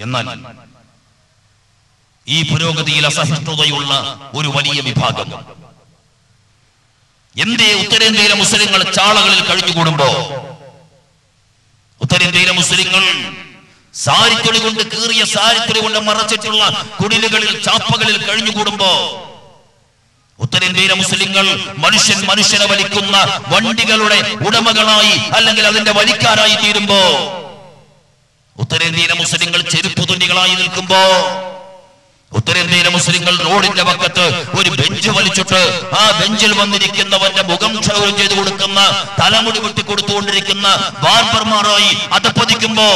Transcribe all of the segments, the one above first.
എന്നാൽ ഈ പുരോഗതിയിൽ അസഹിഷ്ണുതയുള്ള ഒരു വലിയ വിഭാഗം എന്തേ ഉത്തരേന്ത്യയിലെ മുസ്ലിങ്ങൾ ചാളകളിൽ കഴിഞ്ഞുകൂടുമ്പോ, ഉത്തരേന്ത്യയിലെ മുസ്ലിങ്ങൾ സാരിത്തൊളി കൊണ്ട് കീറിയ സാരിത്തൊളി കൊണ്ട് മറച്ചിട്ടുള്ള കുടിലുകളിൽ ചാപ്പകളിൽ കഴിഞ്ഞുകൂടുമ്പോ, ഉത്തരേന്ത്യയിലെ മുസ്ലിങ്ങൾ മനുഷ്യനെ വലിക്കുന്ന വണ്ടികളുടെ ഉടമകളായി അല്ലെങ്കിൽ അതിന്റെ വലിക്കാരായി തീരുമ്പോ, ഉത്തരേന്ത്യയിലെ മുസ്ലിങ്ങൾ ചെരുപ്പ് തുന്നികളായി നിൽക്കുമ്പോ, ഉത്തരേന്ത്യയിലെ മുസ്ലിങ്ങൾ റോഡിന്റെ പക്കത്ത് ഒരു ബെഞ്ച് വലിച്ചിട്ട് ആ ബെഞ്ചിൽ വന്നിരിക്കുന്നവന്റെ മുഖം ക്ഷൗരം ചെയ്തു കൊടുക്കുന്ന, തലമുടി വെട്ടിക്കൊടുത്തുകൊണ്ടിരിക്കുന്ന ബാർബർമാരായി അധപ്പതിക്കുമ്പോ,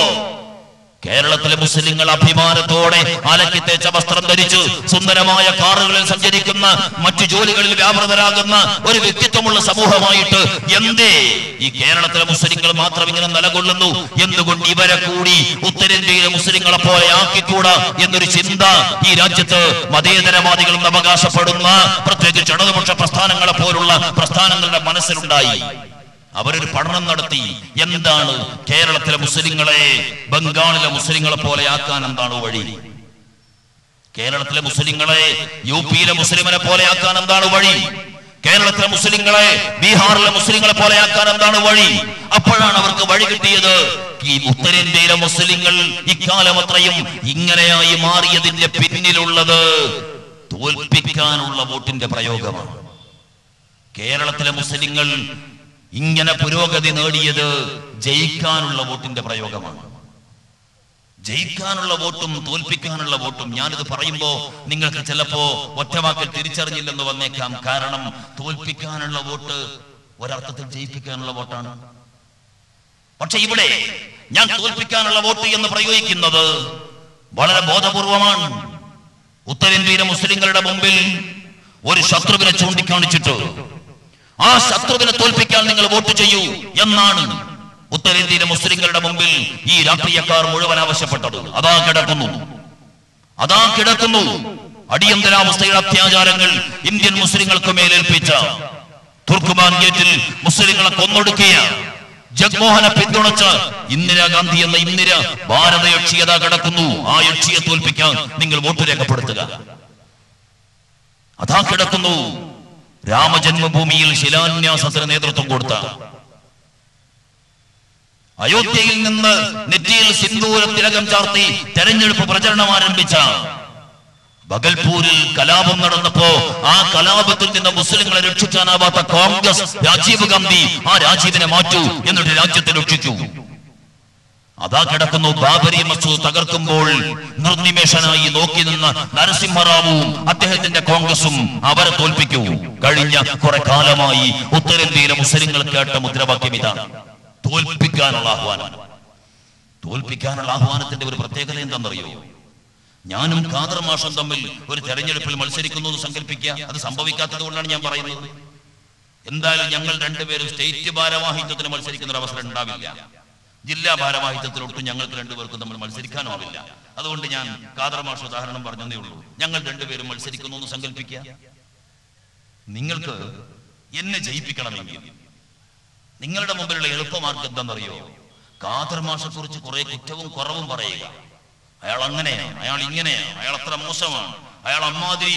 കേരളത്തിലെ മുസ്ലിങ്ങൾ അഭിമാനത്തോടെ അലക്കി തേച്ച വസ്ത്രം ധരിച്ച് സുന്ദരമായ കാറുകളിൽ സഞ്ചരിക്കുന്ന, മറ്റു ജോലികളിൽ വ്യാപൃതരാകുന്ന ഒരു വ്യക്തിത്വമുള്ള സമൂഹമായിട്ട് എന്തേ ഈ കേരളത്തിലെ മുസ്ലിങ്ങൾ മാത്രം ഇങ്ങനെ നിലകൊള്ളുന്നു? എന്തുകൊണ്ട് ഇവരെ കൂടി ഉത്തരേന്ത്യയിലെ മുസ്ലിങ്ങളെ പോലെ ആക്കിക്കൂടാ എന്നൊരു ചിന്ത ഈ രാജ്യത്ത് മതേതരവാദികളെന്ന് അവകാശപ്പെടുന്ന പ്രത്യേകിച്ച് ഇടതുപക്ഷ പ്രസ്ഥാനങ്ങളെ പോലുള്ള പ്രസ്ഥാനങ്ങളുടെ മനസ്സിലുണ്ടായി. അവരൊരു പഠനം നടത്തി. എന്താണ് കേരളത്തിലെ മുസ്ലിങ്ങളെ ബംഗാളിലെ മുസ്ലിങ്ങളെ പോലെ ആക്കാൻ എന്താണ് വഴി? കേരളത്തിലെ മുസ്ലിങ്ങളെ യു പിയിലെ മുസ്ലിമിനെ പോലെ ആക്കാൻ എന്താണ് വഴി? കേരളത്തിലെ മുസ്ലിങ്ങളെ ബീഹാറിലെ മുസ്ലിങ്ങളെ പോലെ ആക്കാൻ എന്താണ് വഴി? അപ്പോഴാണ് അവർക്ക് വഴി കിട്ടിയത്. ഈ ഉത്തരേന്ത്യയിലെ മുസ്ലിങ്ങൾ ഇക്കാലം അത്രയും ഇങ്ങനെയായി മാറിയതിന്റെ പിന്നിലുള്ളത് തോൽപ്പിക്കാനുള്ള വോട്ടിന്റെ പ്രയോഗമാണ്. കേരളത്തിലെ മുസ്ലിങ്ങൾ ഇങ്ങനെ പുരോഗതി നേടിയത് ജയിക്കാനുള്ള വോട്ടിന്റെ പ്രയോഗമാണ്. ജയിക്കാനുള്ള വോട്ടും തോൽപ്പിക്കാനുള്ള വോട്ടും. ഞാനിത് പറയുമ്പോ നിങ്ങൾക്ക് ചിലപ്പോ ഒറ്റവാക്കിൽ തിരിച്ചറിഞ്ഞില്ലെന്ന് വന്നേക്കാം. കാരണം തോൽപ്പിക്കാനുള്ള വോട്ട് ഒരർത്ഥത്തിൽ ജയിപ്പിക്കാനുള്ള വോട്ടാണ്. പക്ഷെ ഇവിടെ ഞാൻ തോൽപ്പിക്കാനുള്ള വോട്ട് എന്ന് പ്രയോഗിക്കുന്നത് വളരെ ബോധപൂർവമാണ്. ഉത്തരേന്ത്യയിലെ മുസ്ലിങ്ങളുടെ മുമ്പിൽ ഒരു ശത്രുവിനെ ചൂണ്ടിക്കാണിച്ചിട്ട് ആ ശത്രുവിനെ തോൽപ്പിക്കാൻ നിങ്ങൾ വോട്ട് ചെയ്യൂ എന്നാണ് ഉത്തരേന്ത്യയിലെ മുസ്ലിങ്ങളുടെ മുമ്പിൽ ഈ രാഷ്ട്രീയക്കാർ മുഴുവൻ ആവശ്യപ്പെട്ടത്. അതാ കിടക്കുന്നു അടിയന്തരാവസ്ഥയുടെ അത്യാചാരങ്ങൾ ഇന്ത്യൻ മുസ്ലിങ്ങൾക്ക് മേലേൽപ്പിച്ച, തുർക്കുമാൻ ഗേറ്റിൽ മുസ്ലിങ്ങളെ കൊന്നൊടുക്കിയ, ജഗ്മോഹനെ പിന്തുണച്ച ഇന്ദിരാഗാന്ധി എന്ന ഇന്ദിര ഭാരത യക്ഷിയത കിടക്കുന്നു. ആ യക്ഷിയെ തോൽപ്പിക്കാൻ നിങ്ങൾ വോട്ട് രേഖപ്പെടുത്തുക. അതാ കിടക്കുന്നു രാമജന്മഭൂമിയിൽ ശിലാന്യാസത്തിന് നേതൃത്വം കൊടുത്ത, അയോധ്യയിൽ നിന്ന് നെറ്റിയിൽ സിന്ദൂര തിലകം ചാർത്തി തെരഞ്ഞെടുപ്പ് പ്രചരണം ആരംഭിച്ച, ബഗൽപൂരിൽ കലാപം നടന്നപ്പോ ആ കലാപത്തിൽ നിന്ന് മുസ്ലിങ്ങളെ രക്ഷിക്കാനാവാത്ത കോൺഗ്രസ് രാജീവ് ഗാന്ധി ആ രാജീവിനെ മാറ്റൂ എന്നിട്ട് രാജ്യത്തെ രക്ഷിക്കൂ. അതാ കിടക്കുന്നു ബാബരി മസ്ജിദ് തകർക്കുമ്പോൾ നിർനിമേഷനായി നോക്കി നിന്ന നരസിംഹറാവുവും അദ്ദേഹത്തിന്റെ കോൺഗ്രസും അവരെ തോൽപ്പിക്കൂ. കഴിഞ്ഞ കുറെ കാലമായി ഉത്തരേന്ത്യയിലെ മുസ്ലിങ്ങൾ കേട്ട മുദ്രാവാക്യം ഇതാണ്: തോൽപ്പിക്കാനുള്ള ആഹ്വാനം. തോൽപ്പിക്കാനുള്ള ആഹ്വാനത്തിന്റെ ഒരു പ്രത്യേകത എന്താണെന്നറിയോ? ഞാനും ഖാദർ മാഷും തമ്മിൽ ഒരു തെരഞ്ഞെടുപ്പിൽ മത്സരിക്കുന്നു എന്ന് സങ്കല്പിക്കുക. അത് സംഭവിക്കാത്തത് കൊണ്ടാണ് ഞാൻ പറയുന്നത്. എന്തായാലും ഞങ്ങൾ രണ്ടുപേരും സ്റ്റേറ്റ് ഭാരവാഹിത്വത്തിന് മത്സരിക്കുന്ന ഒരു അവസരം ഉണ്ടാവില്ല. ജില്ലാ ഭാരവാഹിത്വത്തിലൊട്ടും ഞങ്ങൾക്ക് രണ്ടുപേർക്കും തമ്മിൽ മത്സരിക്കാനും ആവില്ല. അതുകൊണ്ട് ഞാൻ ഖാദർ മാഷ് ഉദാഹരണം പറഞ്ഞതേ ഉള്ളൂ. ഞങ്ങൾ രണ്ടുപേരും മത്സരിക്കുന്നു എന്ന് സങ്കല്പിക്കുക. നിങ്ങൾക്ക് എന്നെ ജയിപ്പിക്കണമെങ്കിൽ നിങ്ങളുടെ മുമ്പിലുള്ള എളുപ്പമാർഗം എന്താണെന്നറിയോ? ഖാദർ മാഷെ കുറിച്ച് കുറെ കുറ്റവും കുറവും പറയുക. അയാൾ അങ്ങനെയാണ്, അയാൾ ഇങ്ങനെയാണ്, അയാൾ അത്ര മോശമാണ്, അയാൾ അമ്മാതിരി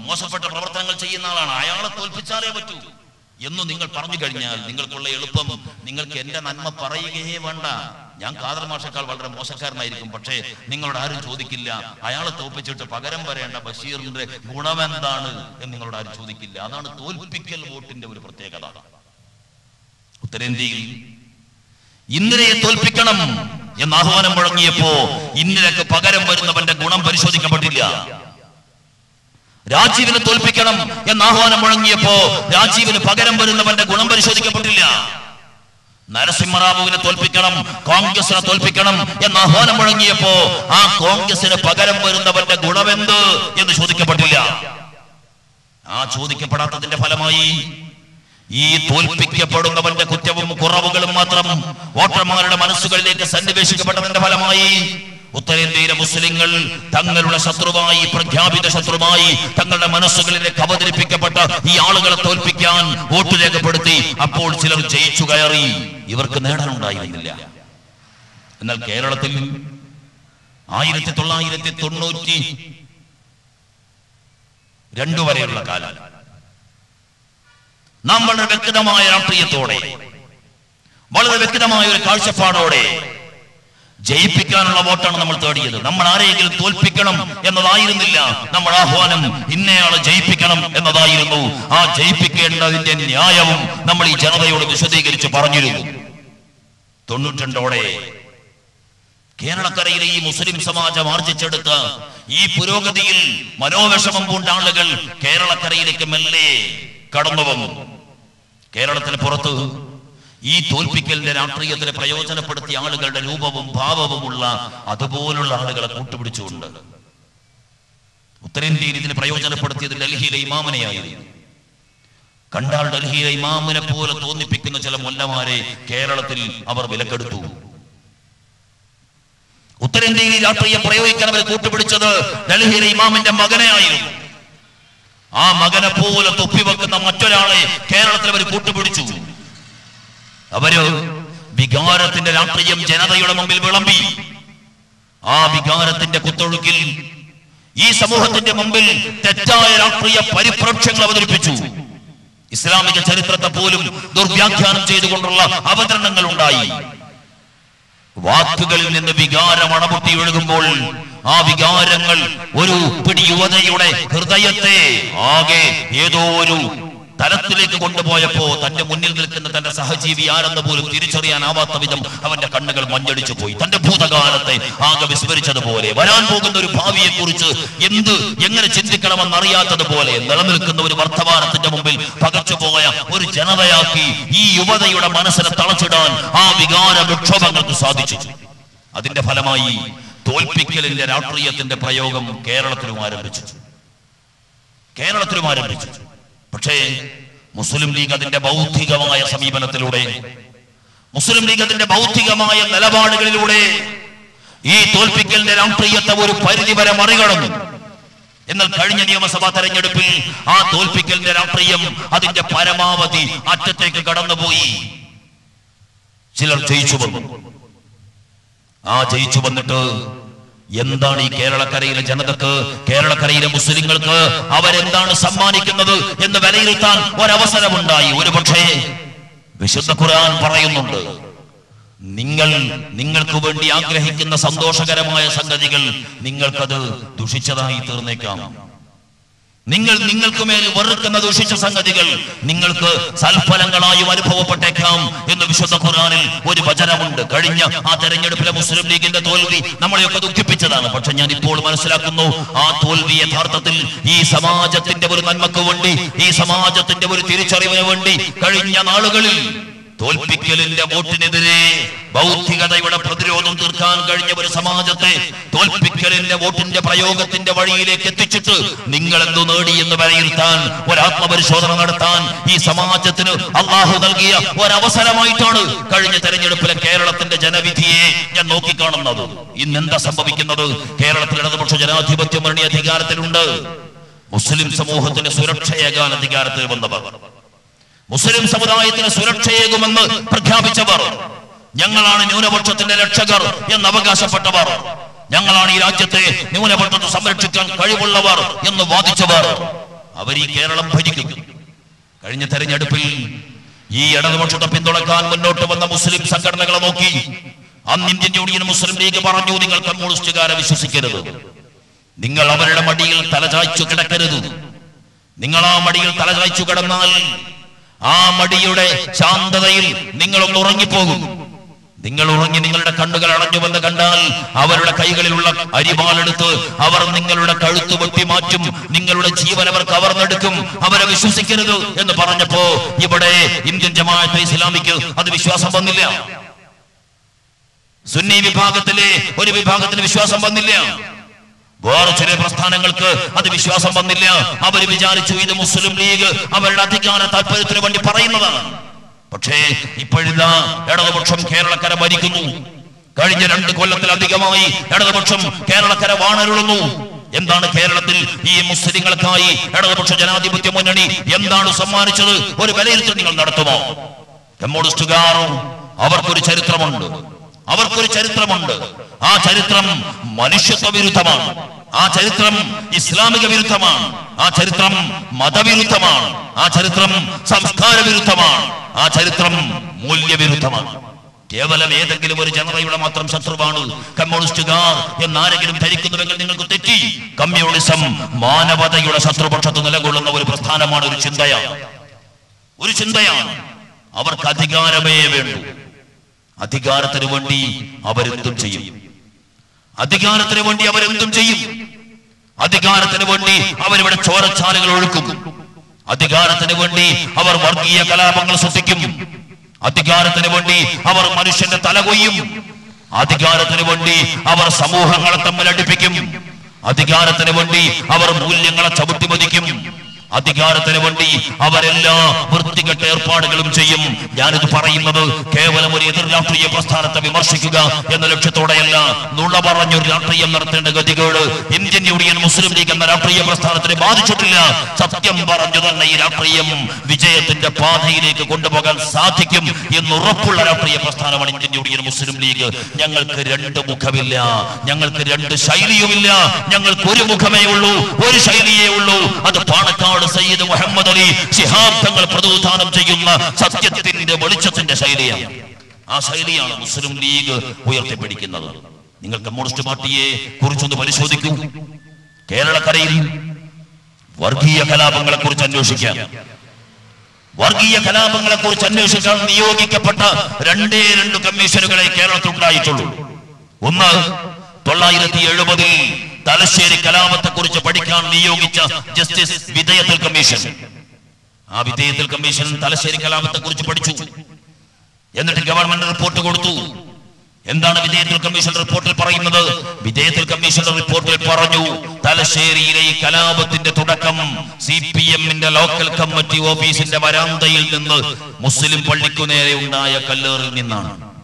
മോശപ്പെട്ട പ്രവർത്തനങ്ങൾ ചെയ്യുന്ന ആളാണ്, അയാളെ തോൽപ്പിച്ചാലേ പറ്റൂ എന്ന് നിങ്ങൾ പറഞ്ഞു കഴിഞ്ഞാൽ നിങ്ങൾക്കുള്ള എളുപ്പം, നിങ്ങൾക്ക് എന്റെ നന്മ പറയുകയേ വേണ്ട. ഞാൻ ഖാദർ മാഷേക്കാൾ വളരെ മോശക്കാരനായിരിക്കും, പക്ഷേ നിങ്ങളോട് ആരും ചോദിക്കില്ല അയാളെ തോൽപ്പിച്ചിട്ട് പകരം വരേണ്ട ബഷീറിന്റെ ഗുണമെന്താണ് എന്ന് നിങ്ങളോട് ആരും ചോദിക്കില്ല. അതാണ് തോൽപ്പിക്കൽ വോട്ടിന്റെ ഒരു പ്രത്യേകത. ഉത്തരേന്ത്യയിൽ ഇന്ദിരയെ തോൽപ്പിക്കണം എന്ന ആഹ്വാനം മുഴങ്ങിയപ്പോ ഇന്ദിരക്ക് പകരം വരുന്നവന്റെ ഗുണം പരിശോധിക്കപ്പെട്ടില്ല. രാജീവിനെ തോൽപ്പിക്കണം എന്ന ആഹ്വാനം മുഴങ്ങിയപ്പോ രാജീവിന് പകരം വരുന്നവന്റെ ഗുണം പരിശോധിക്കപ്പെട്ടില്ല. നരസിംഹറാവുവിനെ തോൽപ്പിക്കണം, കോൺഗ്രസിനെ തോൽപ്പിക്കണം എന്ന ആഹ്വാനം മുഴങ്ങിയപ്പോ ആ കോൺഗ്രസിന് പകരം വരുന്നവന്റെ ഗുണമെന്ത് എന്ന് ചോദിക്കപ്പെട്ടില്ല. ആ ചോദിക്കപ്പെടാത്തതിന്റെ ഫലമായി ഈ തോൽപ്പിക്കപ്പെടുന്നവന്റെ കുറ്റവും കുറവുകളും മാത്രം വോട്ടർമാരുടെ മനസ്സുകളിലേക്ക് സന്നിവേശിക്കപ്പെട്ടതിന്റെ ഫലമായി ഉത്തരേന്ത്യയിലെ മുസ്ലിങ്ങൾ തങ്ങളുടെ ശത്രുവായി, പ്രഖ്യാപിത ശത്രുവായി തങ്ങളുടെ മനസ്സുകളിലേക്ക് അവതരിപ്പിക്കപ്പെട്ട ഈ ആളുകളെ തോൽപ്പിക്കാൻ വോട്ട് രേഖപ്പെടുത്തി. അപ്പോൾ ചിലർ ജയിച്ചു കയറി, ഇവർക്ക് നേടാനുണ്ടായിരുന്നില്ല. എന്നാൽ കേരളത്തിൽ 1992 വരെയുള്ള കാലം നാം വളരെ വ്യക്തമായ രാഷ്ട്രീയത്തോടെ, വളരെ വ്യക്തമായ ഒരു കാഴ്ചപ്പാടോടെ ജയിപ്പിക്കാനുള്ള വോട്ടാണ് നമ്മൾ തേടിയത്. നമ്മൾ ആരെയെങ്കിലും തോൽപ്പിക്കണം എന്നതായിരുന്നില്ല നമ്മൾ ആഹ്വാനം. ഇന്നയാളെ ജയിപ്പിക്കണം എന്നതായിരുന്നു. ആ ജയിപ്പിക്കേണ്ടതിന്റെ ന്യായവും നമ്മൾ ഈ ജനതയോട് വിശദീകരിച്ച് പറഞ്ഞിരുന്നു. 92 കേരളക്കരയിലെ ഈ മുസ്ലിം സമാജം ആർജിച്ചെടുത്ത ഈ പുരോഗതിയിൽ മനോവിഷമം പൂണ്ട ആളുകൾ കേരളക്കരയിലേക്ക് മെല്ലെ കടന്നു വന്നു. കേരളത്തിന് പുറത്ത് ഈ തോൽപ്പിക്കലിന്റെ രാഷ്ട്രീയത്തിന് പ്രയോജനപ്പെടുത്തിയ ആളുകളുടെ രൂപവും ഭാവവുമുള്ള അതുപോലുള്ള ആളുകളെ കൂട്ടുപിടിച്ചുകൊണ്ട് ഉത്തരേന്ത്യയിൽ ഇതിന് പ്രയോജനപ്പെടുത്തിയത് ഡൽഹിയിലെ ഇമാമിനെയായിരുന്നു. കണ്ടാൽ ഡൽഹിയിലെ ഇമാമിനെ പോലെ തോന്നിപ്പിക്കുന്ന ചില മുല്ലമാരെ കേരളത്തിൽ അവർ വിലക്കെടുത്തു. ഉത്തരേന്ത്യയിൽ രാഷ്ട്രീയം പ്രയോഗിക്കാൻ അവർ കൂട്ടുപിടിച്ചത് ഡൽഹിയിലെ ഇമാമിന്റെ മകനെയായിരുന്നു. ആ മകനെ പോലെ തൊപ്പിവെക്കുന്ന മറ്റൊരാളെ കേരളത്തിൽ അവർ കൂട്ടുപിടിച്ചു. അവര് വികാരത്തിന്റെ രാഷ്ട്രീയം ജനതയുടെ മുമ്പിൽ വിളമ്പി. ആ വികാരത്തിന്റെ കുത്തൊഴുക്കിൽ ഈ സമൂഹത്തിന്റെ മുമ്പിൽ തെറ്റായ രാഷ്ട്രീയ പരിപ്രേക്ഷ്യങ്ങൾ അവതരിപ്പിച്ചു. ഇസ്ലാമിക ചരിത്രത്തെ പോലും ദുർവ്യാഖ്യാനം ചെയ്തുകൊണ്ടുള്ള അവതരണങ്ങൾ ഉണ്ടായി. വാക്കുകളിൽ നിന്ന് വികാരം അണപൊട്ടി ഒഴുകുമ്പോൾ ആ വികാരങ്ങൾ ഒരു പിടി യുവതയുടെ ഹൃദയത്തെ ആകെ ഏതോ ഒരു തലത്തിലേക്ക് കൊണ്ടുപോയപ്പോ തന്റെ മുന്നിൽ നിൽക്കുന്ന തന്റെ സഹജീവി ആരെന്ന് പോലും തിരിച്ചറിയാനാവാത്ത വിധം അവന്റെ കണ്ണുകൾ മഞ്ഞടിച്ചു പോയി. തന്റെ ഭൂതകാലത്തെ ആകെ വിസ്മരിച്ചതുപോലെ, വരാൻ പോകുന്ന ഒരു ഭാവിയെ കുറിച്ച് എങ്ങനെ ചിന്തിക്കണമെന്നറിയാത്തതുപോലെ നിലനിൽക്കുന്ന ഒരു വർത്തമാനത്തിന്റെ മുമ്പിൽ പകച്ചുപോയ ഒരു ജനതയാക്കി ഈ യുവതയുടെ മനസ്സിനെ തളച്ചിടാൻ ആ വികാര വിക്ഷോഭങ്ങൾക്ക് സാധിച്ചു. അതിന്റെ ഫലമായി തോൽപ്പിക്കലിന്റെ രാഷ്ട്രീയത്തിന്റെ പ്രയോഗം കേരളത്തിലും ആരംഭിച്ചു. പക്ഷേ മുസ്ലിം ലീഗ് അതിന്റെ ബൗദ്ധികമായ സമീപനത്തിലൂടെ, മുസ്ലിം ലീഗ് അതിന്റെ ബൗദ്ധികമായ നിലപാടുകളിലൂടെ ഈ തോൽപ്പിക്കലിന്റെ രാഷ്ട്രീയത്തെ ഒരു പരിധിവരെ മറികടന്നു. എന്നാൽ കഴിഞ്ഞ നിയമസഭാ തെരഞ്ഞെടുപ്പിൽ ആ തോൽപ്പിക്കലിന്റെ രാഷ്ട്രീയം അതിന്റെ പരമാവധി അറ്റത്തേക്ക് കടന്നുപോയി. ചിലർ ജയിച്ചു വന്നു. ആ ജയിച്ചു വന്നിട്ട് എന്താണ് ഈ കേരളക്കരയിലെ ജനതക്ക്, കേരളക്കരയിലെ മുസ്ലിങ്ങൾക്ക് അവരെന്താണ് സമ്മാനിക്കുന്നത് എന്ന് വിലയിരുത്താൻ ഒരവസരമുണ്ടായി. ഒരുപക്ഷേ വിശുദ്ധ ഖുർആൻ പറയുന്നുണ്ട്, നിങ്ങൾക്ക് വേണ്ടി ആഗ്രഹിക്കുന്ന സന്തോഷകരമായ സംഗതികൾ നിങ്ങൾക്കത് ദുഷിച്ചതായി തീർന്നേക്കാം. നിങ്ങൾക്ക് മേൽ വെറുക്കുന്ന ദുഷിച്ച സംഗതികൾ നിങ്ങൾക്ക് സൽഫലങ്ങളായും അനുഭവപ്പെട്ടേക്കാം എന്ന് വിശുദ്ധ ഖുർആനിൽ ഒരു വചനമുണ്ട്. കഴിഞ്ഞ ആ തെരഞ്ഞെടുപ്പിലെ മുസ്ലിം ലീഗിന്റെ തോൽവി നമ്മളെയൊക്കെ ദുഃഖിപ്പിച്ചതാണ്. പക്ഷെ ഞാൻ ഇപ്പോൾ മനസ്സിലാക്കുന്നു, ആ തോൽവി യഥാർത്ഥത്തിൽ ഈ സമാജത്തിന്റെ ഒരു നന്മക്ക് വേണ്ടി, ഈ സമാജത്തിന്റെ ഒരു തിരിച്ചറിവിന് വേണ്ടി കഴിഞ്ഞ നാളുകളിൽ തോൽപ്പിക്കലിന്റെ വോട്ടിനെതിരെ ബൗദ്ധികതയുടെ പ്രതിരോധം തീർക്കാൻ കഴിഞ്ഞ ഒരു സമാജത്തെ തോൽപ്പിക്കലിന്റെ വോട്ടിന്റെ പ്രയോഗത്തിന്റെ വഴിയിലേക്ക് എത്തിച്ചിട്ട് നിങ്ങൾ എന്തു നേടി എന്ന് വിലയിരുത്താൻ, ഒരാത്മപരിശോധന നടത്താൻ ഈ സമാജത്തിന് അള്ളാഹു നൽകിയ ഒരവസരമായിട്ടാണ് കഴിഞ്ഞ തെരഞ്ഞെടുപ്പിലെ കേരളത്തിന്റെ ജനവിധിയെ ഞാൻ നോക്കിക്കാണുന്നത്. ഇന്നെന്താ സംഭവിക്കുന്നത്? കേരളത്തിൽ ഇടതുപക്ഷ ജനാധിപത്യ മുന്നണി അധികാരത്തിലുണ്ട്. മുസ്ലിം സമൂഹത്തിന് സുരക്ഷയേകാൻ അധികാരത്തിൽ വന്നവർ, മുസ്ലിം സമുദായത്തിന് സുരക്ഷയേകുമെന്ന് പ്രഖ്യാപിച്ചവർ, ഞങ്ങളാണ് ന്യൂനപക്ഷത്തിന്റെ രക്ഷകർ എന്ന് അവകാശപ്പെട്ടവർ, ഞങ്ങളാണ് ഈ രാജ്യത്തെ ന്യൂനപക്ഷത്തെ സംരക്ഷിക്കാൻ കഴിവുള്ളവർ എന്ന് വാദിച്ചവർ, അവർ ഈ കേരളം ഭരിക്കും. കഴിഞ്ഞ തെരഞ്ഞെടുപ്പിൽ ഈ ഇടതുപക്ഷത്തെ പിന്തുണക്കാൻ മുന്നോട്ട് വന്ന മുസ്ലിം സംഘടനകളെ നോക്കി അന്ന് ഇന്ത്യൻ യൂണിയൻ മുസ്ലിം ലീഗ് പറഞ്ഞു, നിങ്ങൾ കമ്മ്യൂണിസ്റ്റുകാരെ വിശ്വസിക്കരുത്, നിങ്ങൾ അവരുടെ മടിയിൽ തലചായ്ച്ചു കിടക്കരുത്. നിങ്ങൾ ആ മടിയിൽ തലചായ്ച്ചു കിടന്നാൽ ആ മടിയുടെ ശാന്തതയിൽ നിങ്ങളൊന്ന് ഉറങ്ങിപ്പോകും. നിങ്ങൾ ഉറങ്ങി നിങ്ങളുടെ കണ്ണുകൾ അടഞ്ഞുവെന്ന് കണ്ടാൽ അവരുടെ കൈകളിലുള്ള അരിവാളെടുത്ത് അവർ നിങ്ങളുടെ കഴുത്ത് വെട്ടി മാറ്റും, നിങ്ങളുടെ ജീവൻ അവർ കവർന്നെടുക്കും. അവരെ വിശ്വസിക്കരുത് എന്ന് പറഞ്ഞപ്പോ ഇവിടെ ഇന്ത്യൻ ജമാഅത്തെ ഇസ്ലാമിക്ക് അത് വിശ്വാസം വന്നില്ല. സുന്നി വിഭാഗത്തിലെ ഒരു വിഭാഗത്തിന് വിശ്വാസം വന്നില്ല. വേറെ ചില പ്രസ്ഥാനങ്ങൾക്ക് അത് വിശ്വാസം വന്നില്ല. അവർ വിചാരിച്ചു ഇത് മുസ്ലിം ലീഗ് അവരുടെ അധികാര താല്പര്യത്തിന് വേണ്ടി പറയുന്നതാണ്. പക്ഷേ ഇപ്പോഴിതാ ഇടതുപക്ഷം കേരളക്കര ഭരിക്കുന്നു. കഴിഞ്ഞ 2 കൊല്ലത്തിലധികമായി ഇടതുപക്ഷം കേരളക്കര വാണരുളുന്നു. എന്താണ് കേരളത്തിൽ ഈ മുസ്ലിങ്ങൾക്കായി ഇടതുപക്ഷ ജനാധിപത്യ മുന്നണി എന്താണ് സമ്മാനിച്ചത്? ഒരു വിലയിരുത്തൽ നിങ്ങൾ നടത്തുമോ? കമ്മ്യൂണിസ്റ്റുകാർ അവർക്കൊരു ചരിത്രമുണ്ട്. അവർക്കൊരു ചരിത്രമുണ്ട്. ആ ചരിത്രം മനുഷ്യത്വ വിരുദ്ധമാണ്. ആ ചരിത്രം ഇസ്ലാമിക വിരുദ്ധമാണ്. ആ ചരിത്രം മതവിരുദ്ധമാണ്. ആ ചരിത്രം സംസ്കാര വിരുദ്ധമാണ്. ആ ചരിത്രം മൂല്യവിരുദ്ധമാണ്. കേവലം ഏതെങ്കിലും ഒരു ജനതയുടെ മാത്രം ശത്രുവാണ് കമ്മ്യൂണിസ്റ്റുകാർ എന്നാരെങ്കിലും ധരിക്കുന്നുവെങ്കിൽ നിങ്ങൾക്ക് തെറ്റി. കമ്മ്യൂണിസം മാനവതയുടെ ശത്രുപക്ഷത്ത് നിലകൊള്ളുന്ന ഒരു പ്രസ്ഥാനമാണ്, ഒരു ചിന്തയാണ്. അവർക്ക് അധികാരമേ വേണ്ടൂ. അധികാരത്തിന് വേണ്ടി അവരെന്തും ചെയ്യും. അധികാരത്തിന് വേണ്ടി അവരെന്തും ചെയ്യും. അധികാരത്തിന് വേണ്ടി അവരിവിടെ ചോരച്ചാലുകൾ ഒഴുക്കും. അധികാരത്തിന് വേണ്ടി അവർ വർഗീയ കലാപങ്ങൾ സൃഷ്ടിക്കും. അധികാരത്തിന് വേണ്ടി അവർ മനുഷ്യന്റെ തല കൊയ്യും. അധികാരത്തിന് വേണ്ടി അവർ സമൂഹങ്ങളെ തമ്മിൽ അടുപ്പിക്കും. അധികാരത്തിന് വേണ്ടി അവർ മൂല്യങ്ങളെ ചവിട്ടിമതിക്കും. അധികാരത്തിന് വേണ്ടി അവരെല്ലാ വൃത്തികെട്ട ഏർപ്പാടുകളും ചെയ്യും. ഞാനിത് പറയുന്നത് കേവലം ഒരു എതിർ രാഷ്ട്രീയ പ്രസ്ഥാനത്തെ വിമർശിക്കുക എന്ന ലക്ഷ്യത്തോടെയല്ല. നുണ പറഞ്ഞൊരു രാഷ്ട്രീയം നടത്തേണ്ട ഗതികേട് ഇന്ത്യൻ യൂണിയൻ മുസ്ലിം ലീഗ് എന്ന രാഷ്ട്രീയ പ്രസ്ഥാനത്തിനെ ബാധിച്ചിട്ടില്ല. സത്യം പറഞ്ഞു തന്നെ ഈ രാഷ്ട്രീയം വിജയത്തിന്റെ പാതയിലേക്ക് കൊണ്ടുപോകാൻ സാധിക്കും എന്നുറപ്പുള്ള രാഷ്ട്രീയ പ്രസ്ഥാനമാണ് ഇന്ത്യൻ യൂണിയൻ മുസ്ലിം ലീഗ്. ഞങ്ങൾക്ക് രണ്ട് മുഖമില്ല, ഞങ്ങൾക്ക് രണ്ട് ശൈലിയുമില്ല. ഞങ്ങൾക്ക് ഒരു മുഖമേ ഉള്ളൂ, ഒരു ശൈലിയേ ഉള്ളൂ. അത് പാണക്കാട് സയ്യിദ് മുഹമ്മദ് അലി ശിഹാബ് തങ്ങൾ പ്രതിനിധാനം ചെയ്യുന്ന സത്യത്തിന്റെ വെളിച്ചത്തിന്റെ ശൈലിയാണ്. ആ ശൈലിയാണ് മുസ്ലിം ലീഗ് ഉയർത്തിപ്പിടിക്കുന്നത്. നിങ്ങൾ കമ്മ്യൂണിസ്റ്റ് പാർട്ടിയെ കുറിച്ചൊന്ന് പരിശോധിക്കൂ. കേരളക്കരയിൽ വർഗീയ കലാപങ്ങളെ കുറിച്ച് അന്വേഷിക്കാൻ നിയോഗിക്കപ്പെട്ട രണ്ട് കമ്മീഷനുകളെ കേരളത്തിലുണ്ടായിട്ടുള്ളൂ. ഒന്ന് 1970 തലശ്ശേരി കലാപത്തെ കുറിച്ച് പഠിക്കാൻ നിയോഗിച്ച ജസ്റ്റിസ് വിധേയത്തിൽ കമ്മീഷൻ. ആ വിധേയത്തിൽ കമ്മീഷൻ തലശ്ശേരി കലാപത്തെ കുറിച്ച് പഠിച്ചു. എന്നിട്ട് ഗവൺമെന്റ് റിപ്പോർട്ട് കൊടുത്തു. എന്താണ് വിധേയത്തിൽ കമ്മീഷൻ റിപ്പോർട്ടിൽ പറയുന്നത്? വിധേയത്തിൽ കമ്മീഷന്റെ റിപ്പോർട്ടിൽ പറഞ്ഞു, തലശ്ശേരിയിലെ ഈ കലാപത്തിന്റെ തുടക്കം CPM-ന്റെ ലോക്കൽ കമ്മിറ്റി ഓഫീസിന്റെ വരാന്തയിൽ നിന്ന് മുസ്ലിം പള്ളിക്കു നേരെ ഉണ്ടായ കല്ലേറിൽ നിന്നാണ്.